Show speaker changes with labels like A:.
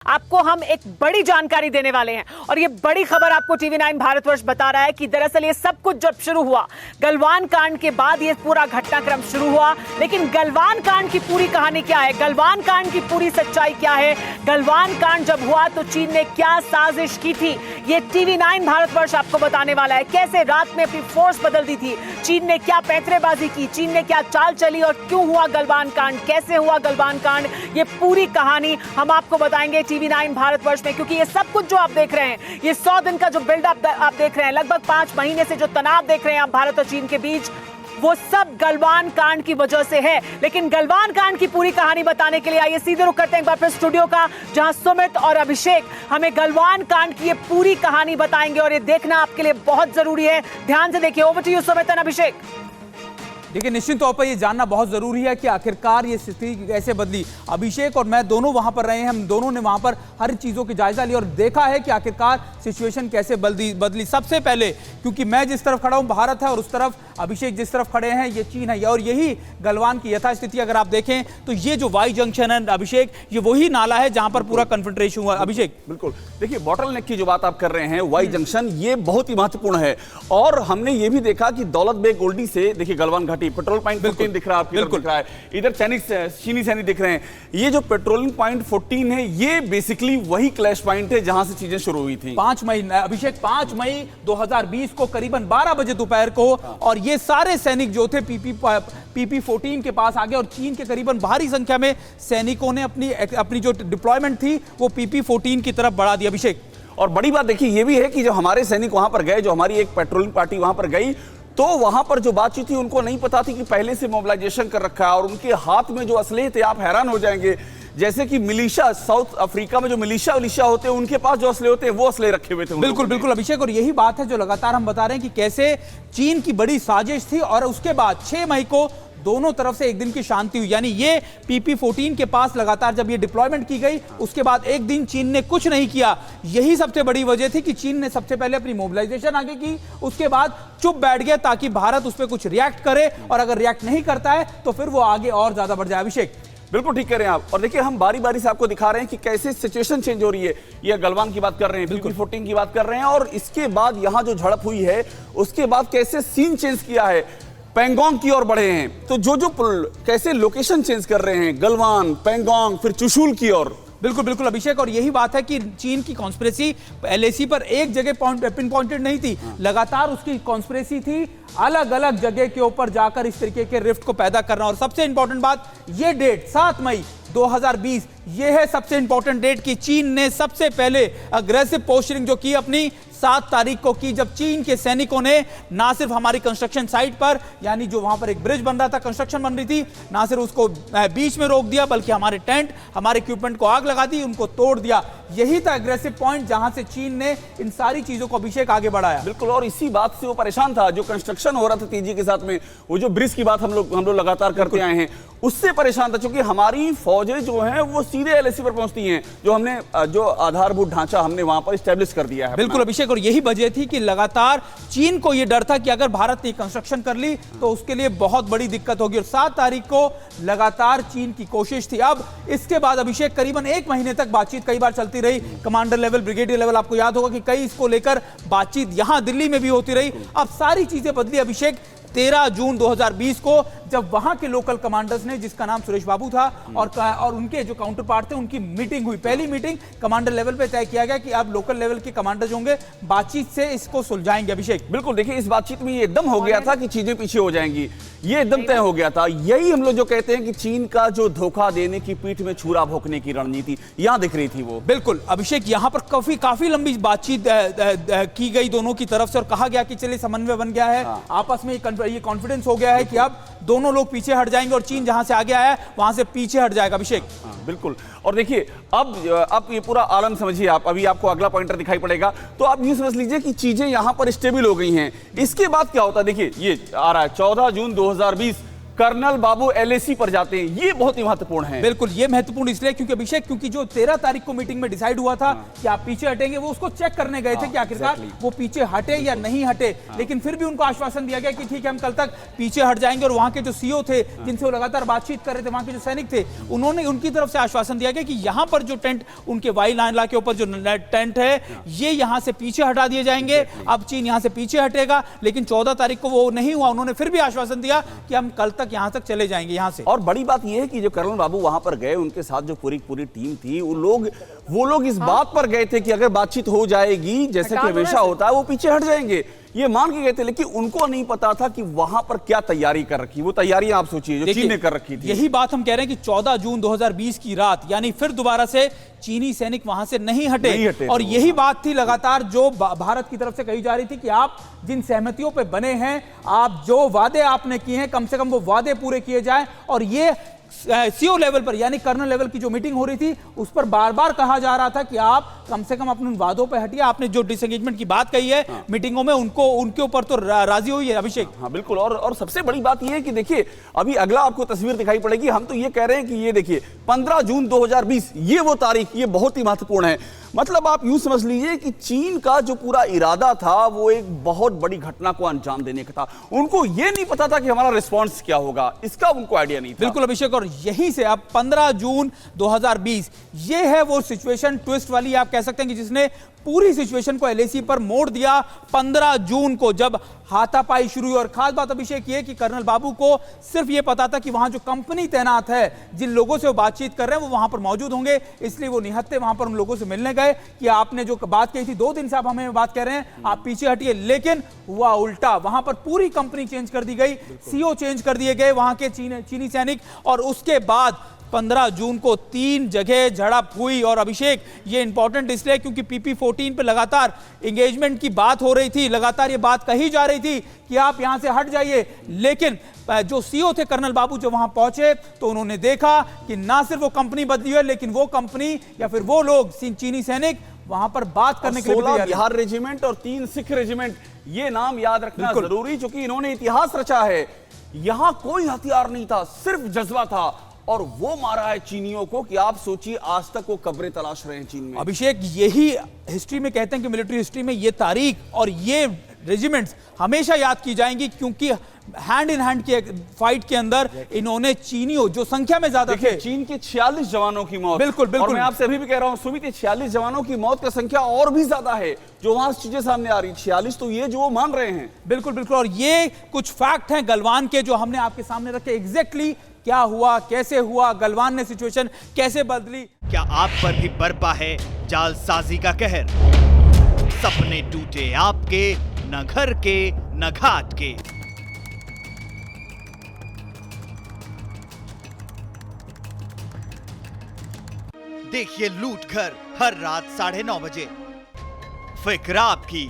A: आपको हम एक बड़ी जानकारी देने वाले हैं और ये बड़ी खबर आपको टीवी 9 भारतवर्ष बता रहा है कि दरअसल ये सब कुछ जब शुरू हुआ, गलवान कांड के बाद ये पूरा घटनाक्रम शुरू हुआ। लेकिन गलवान कांड की पूरी कहानी क्या है, गलवान कांड की पूरी सच्चाई क्या है, गलवान कांड जब हुआ तो चीन ने क्या साजिश की थी, ये टीवी 9 भारतवर्ष आपको बताने वाला है। कैसे रात में अपनी फोर्स बदल दी थी, चीन ने क्या पैंतरेबाजी की, चीन ने क्या चाल चली और क्यों हुआ गलवान कांड, कैसे हुआ गलवान कांड, ये पूरी कहानी हम आपको बताएंगे टीवी 9 भारतवर्ष में। क्योंकि ये सब कुछ जो आप देख रहे हैं, ये 100 दिन का जो बिल्डअप आप देख रहे हैं, लगभग 5 महीने से जो तनाव देख रहे हैं आप भारत और चीन के बीच, वो सब गलवान कांड की वजह से है। लेकिन गलवान कांड की पूरी कहानी बताने के लिए आइए सीधे रुख करते हैं एक बार फिर स्टूडियो का, जहां सुमित और अभिषेक हमें गलवान कांड की ये पूरी कहानी बताएंगे और ये देखना आपके लिए बहुत जरूरी है। ध्यान से देखिए। Over to you Sumit and Abhishek.
B: देखिए, निश्चित तौर पर यह जानना बहुत जरूरी है कि आखिरकार ये स्थिति कैसे बदली। अभिषेक और मैं दोनों वहां पर रहे हैं, हम दोनों ने वहां पर हर चीजों की जायजा लिया और देखा है कि आखिरकार सिचुएशन कैसे बदली। सबसे पहले क्योंकि मैं जिस तरफ खड़ा हूं भारत है और उस तरफ अभिषेक जिस तरफ खड़े हैं ये चीन है, और यही गलवान की यथास्थिति अगर आप देखें तो ये जो वाई जंक्शन है अभिषेक, ये वही नाला है जहां पर पूरा कन्फ्रंटेशन हुआ। अभिषेक
C: बिल्कुल, देखिए बॉटल नेक की जो बात आप कर रहे हैं, वाई जंक्शन, ये बहुत ही महत्वपूर्ण है। और हमने ये भी देखा कि दौलत बेग ओल्डी से देखिए गलवान घाटी, पेट्रोल पॉइंट 14 दिख रहा है, आपकी तरफ दिख रहा है, इधर चीनी सैनिक दिख रहे हैं। ये जो पेट्रोलिंग पॉइंट 14 है, ये बेसिकली वही क्लैश पॉइंट है जहां से चीजें शुरू हुई थी।
B: 5 मई अभिषेक 5 मई 2020 को करीबन 12 बजे दोपहर को, और ये सारे सैनिक जो थे पीपी 14 के पास आ गए और चीन के करीबन भारी संख्या में सैनिकों ने अपनी जो डिप्लॉयमेंट थी वो पीपी 14 की तरफ बढ़ा दी। अभिषेक,
C: और बड़ी बात देखिए ये भी है कि जब हमारे सैनिक वहां पर गए, जो हमारी एक पेट्रोलिंग पार्टी वहां पर गई, तो वहां पर जो बातचीत थी उनको नहीं पता थी कि पहले से मोबिलाइजेशन कर रखा है, और उनके हाथ में जो असले थे आप हैरान हो जाएंगे। जैसे कि मिलिशिया, साउथ अफ्रीका में जो मिलिशिया होते हैं उनके पास जो असले होते हैं वो असले रखे हुए थे।
B: बिल्कुल अभिषेक, और यही बात है जो लगातार हम बता रहे हैं कि कैसे चीन की बड़ी साजिश थी। और उसके बाद 6 मई को दोनों तरफ से एक दिन की शांति हुई, यानी ये पीपी 14 के पास लगातार जब ये डिप्लॉयमेंट की गई उसके बाद एक दिन चीन ने कुछ नहीं किया। यही सबसे बड़ी वजह थी कि चीन ने सबसे पहले अपनी मोबिलाइजेशन आगे की, उसके बाद चुप बैठ गया ताकि भारत उस पर कुछ रिएक्ट करे, और अगर रिएक्ट नहीं करता है तो फिर वो आगे और ज्यादा बढ़ जाए। अभिषेक,
C: बिल्कुल ठीक कह रहे हैं आप। और देखिए हम बारी बारी से आपको दिखा रहे हैं कि कैसे सिचुएशन चेंज हो रही है। ये गलवान की बात कर रहे हैं, बिल्कुल 14 की बात कर रहे हैं, और इसके बाद यहां जो झड़प हुई है उसके बाद कैसे सीन चेंज किया है, पैंगोंग की ओर बढ़े हैं। तो जो कैसे लोकेशन चेंज कर रहे हैं, गलवान, पैंगोंग, फिर चुशुल की ओर।
B: बिल्कुल अभिषेक, और यही बात है कि चीन की कॉन्स्पिरेसी एलएसी पर एक जगह पिन पॉइंटेड नहीं थी, लगातार उसकी कॉन्स्पिरेसी थी अलग अलग जगह के ऊपर जाकर इस तरीके के रिफ्ट को पैदा करना। और सबसे इंपॉर्टेंट बात, ये डेट 7 मई 2020 ये है सबसे इंपॉर्टेंट डेट कि चीन ने सबसे पहले अग्रेसिव पोस्चरिंग जो की अपनी 7 तारीख को की, जब चीन के सैनिकों ने ना सिर्फ हमारी कंस्ट्रक्शन साइट पर, यानी जो वहां पर एक ब्रिज बन रहा था, कंस्ट्रक्शन बन रही थी, ना सिर्फ उसको बीच में रोक दिया बल्कि हमारे टेंट, हमारे इक्विपमेंट को आग लगा दी, उनको तोड़ दिया। यही था एग्रेसिव पॉइंट जहां से चीन ने इन सारी चीजों को अभिषेक आगे बढ़ाया।
C: बिल्कुल, और इसी बात से वो परेशान था, जो कंस्ट्रक्शन हो रहा था तेजी के साथ में, वो जो ब्रिज की बात हम लोग लगातार करते आए हैं, उससे परेशान था, क्योंकि हमारी फौजें जो हैं वो सीधे एलएसी पर पहुंचती हैं, जो हमने जो आधारभूत ढांचा हमने वहां पर एस्टेब्लिश कर दिया है।
B: बिल्कुल अभिषेक, और यही वजह थी कि लगातार चीन को यह डर था कि अगर भारत ने कंस्ट्रक्शन कर ली तो उसके लिए बहुत बड़ी दिक्कत होगी, और 7 तारीख को लगातार चीन की कोशिश थी। अब इसके बाद अभिषेक करीबन 1 महीने तक बातचीत कई बार चलती रही, कमांडर लेवल, ब्रिगेडियर लेवल, आपको याद होगा कि कई इसको लेकर बातचीत यहां दिल्ली में भी होती रही। अब सारी चीजें बदली अभिषेक 13 जून 2020 को, जब वहां के लोकल कमांडर्स ने, जिसका नाम सुरेश बाबू था, और उनके जो काउंटर पार्ट थे, उनकी मीटिंग हुई। पहली मीटिंग कमांडर लेवल पे तय किया गया कि अब लोकल लेवल के कमांडर होंगे, बातचीत से इसको सुलझाएंगे। अभिषेक,
C: बिल्कुल, देखिए इस बातचीत में ये एकदम हो गया था कि चीजें पीछे हो जाएंगी, ये एकदम तय हो गया था। यही हम लोग जो कहते हैं कि चीन का जो धोखा देने की, पीठ में छुरा भोंकने की रणनीति यहां दिख रही थी वो।
B: बिल्कुल अभिषेक, यहां पर काफी लंबी बातचीत की गई दोनों की तरफ से, और कहा गया कि चलिए समन्वय बन गया है, आपस में ये कॉन्फिडेंस हो गया है कि अब दोनों लोग पीछे हट जाएंगे और चीन जहां से आगे आया है वहां से पीछे हट जाएगा। अभिषेक,
C: बिल्कुल, और देखिए अब ये पूरा आलम समझिए आप, अभी आपको अगला पॉइंटर दिखाई पड़ेगा, तो आप ये समझ लीजिए कि चीजें यहां पर स्टेबल हो गई हैं। इसके बाद क्या होता है, देखिए ये आ रहा है 14 जून 2020, कर्नल बाबू एलएसी पर जाते हैं, ये बहुत ही महत्वपूर्ण है।
B: बिल्कुल, ये महत्वपूर्ण इसलिए क्योंकि अभिषेक, क्योंकि जो 13 तारीख को मीटिंग में डिसाइड हुआ था कि आप पीछे हटेंगे, वो उसको चेक करने गए थे कि आखिरकार वो पीछे हटे या नहीं हटे। लेकिन फिर भी उनको आश्वासन दिया गया कि ठीक है, हम कल तक पीछे हट जाएंगे। और वहां के जो सीओ थे, जिनसे वो लगातार बातचीत कर रहे थे, वहां के जो सैनिक थे, उन्होंने उनकी तरफ से आश्वासन दिया गया कि यहां पर जो टेंट, उनके वायु नाला के ऊपर जो टेंट है, ये यहां से पीछे हटा दिए जाएंगे। अब चीन यहां से पीछे हटेगा, लेकिन 14 तारीख को वो नहीं हुआ। उन्होंने फिर भी आश्वासन दिया कि हम कल तक यहां तक चले जाएंगे यहां से।
C: और बड़ी बात यह है कि जो कर्नल बाबू वहां पर गए, उनके साथ जो पूरी टीम थी, वो लोग इस बात पर गए थे कि अगर बातचीत हो जाएगी, जैसे कि हमेशा होता है, वो पीछे हट जाएंगे, ये मान के गए थे। लेकिन उनको नहीं पता था कि वहां पर क्या तैयारी कर रखी, वो तैयारी आप सोचिए जो चीन ने कर रखी थी।
B: यही बात हम कह रहे हैं कि 14 जून 2020 की रात, यानी फिर दोबारा से चीनी सैनिक वहां से नहीं हटे। और यही बात थी लगातार जो भारत की तरफ से कही जा रही थी कि आप जिन सहमतियों पे बने हैं, आप जो वादे आपने किए हैं, कम से कम वो वादे पूरे किए जाएं। और ये सीओ लेवल पर, यानी कर्नल लेवल की जो मीटिंग हो रही थी, उस पर बार बार कहा जा रहा था कि आप कम से कम अपने वादों पे हटिए। आपने जो डिसएंगेजमेंट की बात कही है मीटिंगों में, उनके ऊपर तो राजी हुई है अभिषेक।
C: हाँ बिल्कुल। और सबसे बड़ी बात यह है कि देखिए, अभी अगला आपको तस्वीर दिखाई पड़ेगी। हम तो ये कह रहे हैं कि ये देखिए 15 जून 2020, ये वो तारीख, ये बहुत ही महत्वपूर्ण है। मतलब आप यूं समझ लीजिए कि चीन का जो पूरा इरादा था, वो एक बहुत बड़ी घटना को अंजाम देने का था। उनको ये नहीं पता था कि हमारा रिस्पॉन्स क्या होगा, इसका उनको आइडिया नहीं था।
B: बिल्कुल अभिषेक, और यहीं से अब 15 जून 2020, ये है वो सिचुएशन ट्विस्ट वाली, आप कह सकते हैं कि जिसने पूरी सिचुएशन को एलएसी पर मोड़ दिया। 15 जून को जब हाथापाई शुरू हुई, और खास बात अभिषेक ये कि कर्नल बाबू को सिर्फ ये पता था कि वहां जो कंपनी तैनात है, जिन लोगों से वो बातचीत कर रहे हैं, वो वहां पर मौजूद होंगे। इसलिए वो निहत्ते वहां पर उन लोगों से मिलने गए कि आपने जो बात कही थी, 2 दिन से आप हमें बात कर रहे हैं, आप पीछे हटिए। लेकिन हुआ उल्टा, वहां पर पूरी कंपनी चेंज कर दी गई, सीओ चेंज कर दिए गए वहां के चीनी सैनिक। और उसके बाद 15 जून को 3 जगह झड़प हुई। और अभिषेक, ये इंपॉर्टेंट इसलिए क्योंकि PP-14 पे लगातार एंगेजमेंट की बात हो रही थी, लगातार ये बात कही जा रही थी कि आप यहां से हट जाइए। लेकिन जो सीओ थे कर्नल बाबू, जो वहां पहुंचे, तो उन्होंने देखा कि ना सिर्फ वो कंपनी बदली है, लेकिन वो कंपनी या फिर वो लोग, चीनी सैनिक, वहां पर बात करने के लिए
C: 16 बिहार रेजिमेंट और 3 सिख रेजिमेंट, ये नाम याद रखना जरूरी, क्योंकि इन्होंने इतिहास रचा है। यहां कोई हथियार नहीं था, सिर्फ जज्बा था, और वो मारा है चीनियों को कि आप सोचिए आज तक वो कब्रें तलाश रहे हैं चीन में।
B: अभिषेक, यही हिस्ट्री में कहते हैं कि मिलिट्री हिस्ट्री में ये तारीख और ये रेजिमेंट्स हमेशा याद की जाएंगी, क्योंकि हैंड इन हैंड के फाइट के अंदर इन्होंने चीनियों, जो संख्या में ज्यादा थे,
C: चीन के 46 जवानों की मौत।
B: बिल्कुल बिल्कुल।
C: और मैं आपसे अभी भी कह रहा हूं सुमित, 46 जवानों की मौत का संख्या और भी ज्यादा है जो वहां चीजें सामने आ रही। 46 तो ये जो वो मान रहे हैं।
B: बिल्कुल बिल्कुल। और ये कुछ फैक्ट हैं गलवान के, जो हमने आपके सामने रखे। एग्जैक्टली क्या हुआ, कैसे हुआ, गलवान ने सिचुएशन कैसे बदली।
D: क्या आप पर भी बरपा है जालसाजी का कहर? सपने टूटे आपके, न घर के न घाट के। देखिए लूट घर हर रात 9:30 बजे। फिक्र आपकी,